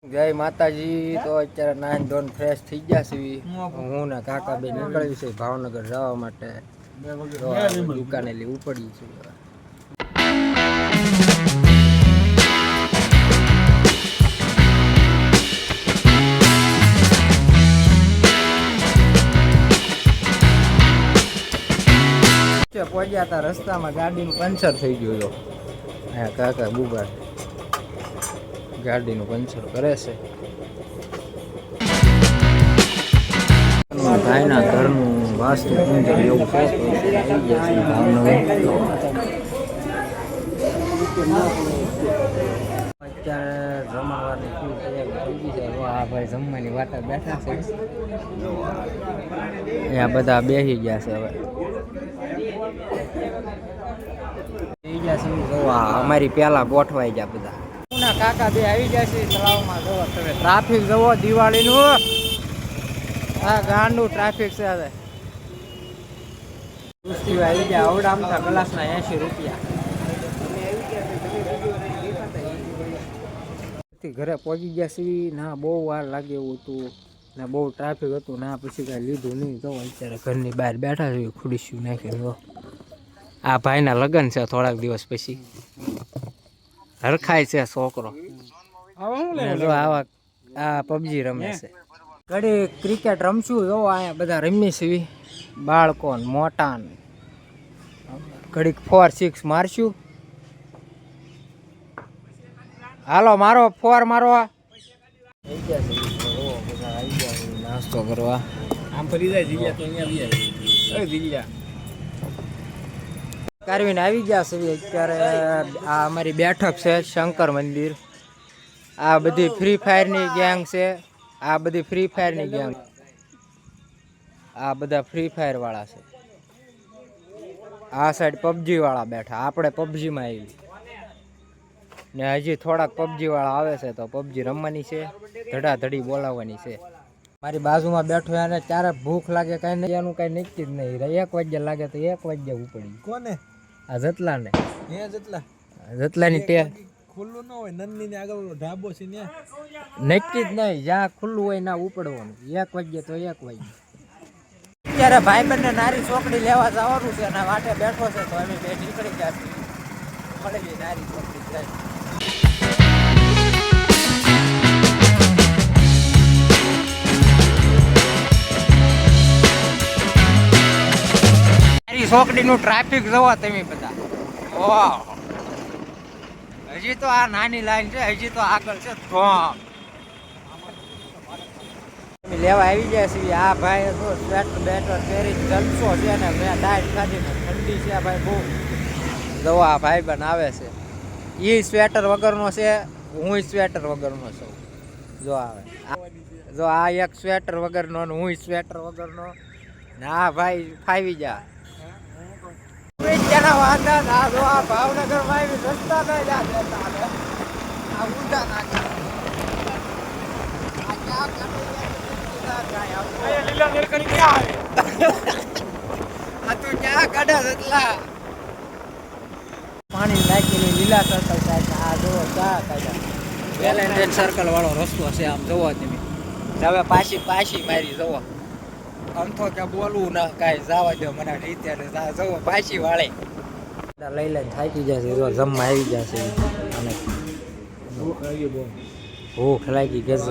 જય માતાજી. તો અત્યારે નાઈન ધોન ફ્રેશ થઈ ગયા છે. હું ને કાકા બે નીકળ્યું છે ભાવનગર જવા માટે. દુકાને લેવું પડ્યું છે. પહોંચ્યા હતા, રસ્તામાં ગાડીનું પંચર થઈ ગયું હતો. હા કાકા બુબા ગાડીનું પંચર કરે છે. ભાઈના ઘરનું વાસ્તુ પૂજન એવું છે. અત્યારે જમણવારની શું તૈયારી થઈ ગઈ છે. આ ભાઈ જમવાની વાટા બેઠા છે. અહીંયા બધા બેસી ગયા છે. હવે અમારી પેલા ગોઠવાઈ ગયા બધા. કાકા બે આવી ગયા છે તળાવમાં. જોવો તમે ટ્રાફિક જોવો દિવાળીનું. હા ગાંડું ટ્રાફિક છે. હવે કુસ્તી આવી ગયા. અવડામતા ગ્લાસના 80 રૂપિયા. ઘરે પહોંચી ગયા છીએ. ના બહુ વાર લાગે એવું હતું ને બહુ ટ્રાફિક હતું. ના પછી કાંઈ લીધું નહીં. તો અત્યારે ઘરની બહાર બેઠા છીએ ખુડીશું નાખીને. આ ભાઈના લગ્ન છે થોડાક દિવસ પછી. હરખાય છે છોકરો. જો આવા આ પબજી રમે છે. ઘડી ક્રિકેટ રમશું. જો અહીંયા બધા રમી છે બાળકો મોટા. ઘડીક 4-6 મારશું. હાલો મારો 4 મારો. નાસ્તો કરવા આમ ફરી જાય જીલ્યા તો અહીંયા જીલ્યા કારવીને આવી ગયા છે. અત્યારે આ અમારી બેઠક છે શંકર મંદિર. આ બધી ફ્રી ફાયરની ગેંગ છે. આ બધી ફ્રી ફાયરની ગેંગ. આ બધા ફ્રી ફાયર વાળા છે. આ સાઈડ પબજી વાળા બેઠા. આપણે પબજીમાં આવી ને હજી થોડાક પબજી વાળા આવે છે તો પબજી રમવાની છે. ધડાધડી બોલાવવાની છે. મારી બાજુમાં બેઠો એને ત્યારે ભૂખ લાગે કઈ નહીં. એનું કઈ નક્કી જ નહીં. 1 વાગ્યા લાગે તો 1 વાગ્યા ઉપડી. કોને? આ જતલા ને. જતલાની ટે ખુલ્લું ન હોય. નંદની ને આગળ ઢાબો છે ને નક્કી જ નહીં. જ્યાં ખુલ્લું હોય ના ઉપડવાનું. 1 વાગ્યા તો 1 વાગ્યા. અત્યારે ભાઈબંધને નારી ચોકડી લેવા જવાનું છે અને વાટે બેઠો છે તો અમે બે નીકળી ગયા છીએ. મળી ગઈ નારી ચોકડી જાય. ચોકડીનું ટ્રાફિક જોવો તમે બધા. ઓહ હજી તો આ નાની લાઈન છે. હજી તો આગળ છે લેવા આવી ગયા છીએ. આ ભાઈ તો સ્વેટર બેટર પહેરી જલસો છે ને મેં ડાયટ ખાધીને ઠંડી છે ભાઈ બહુ. જો આ ભાઈ બન આવે છે. એ સ્વેટર વગરનો છે. હું સ્વેટર વગરનો છું. જો આવે જો આ એક સ્વેટર વગરનો ને હું સ્વેટર વગરનો ને આ ભાઈ ફાવી જા. ભાવનગર માં રસ્તા પાણી નાખેલી લીલા સર્કલ થાય. આ જોવો ચા કાઢ્યા. વેલેન્ટાઇન સર્કલ વાળો રસ્તો છે. આમ જોવો તમે. હવે પાછી મારી જોવો. આમ તો ક્યાં બોલવું ના કાંઈ. જવા દો મને રીતે જવો પાછી વાળે. લઈ લઈને થાકી જશે. જો જમવા આવી જશે. અને ભૂખ લાગી ગજબ.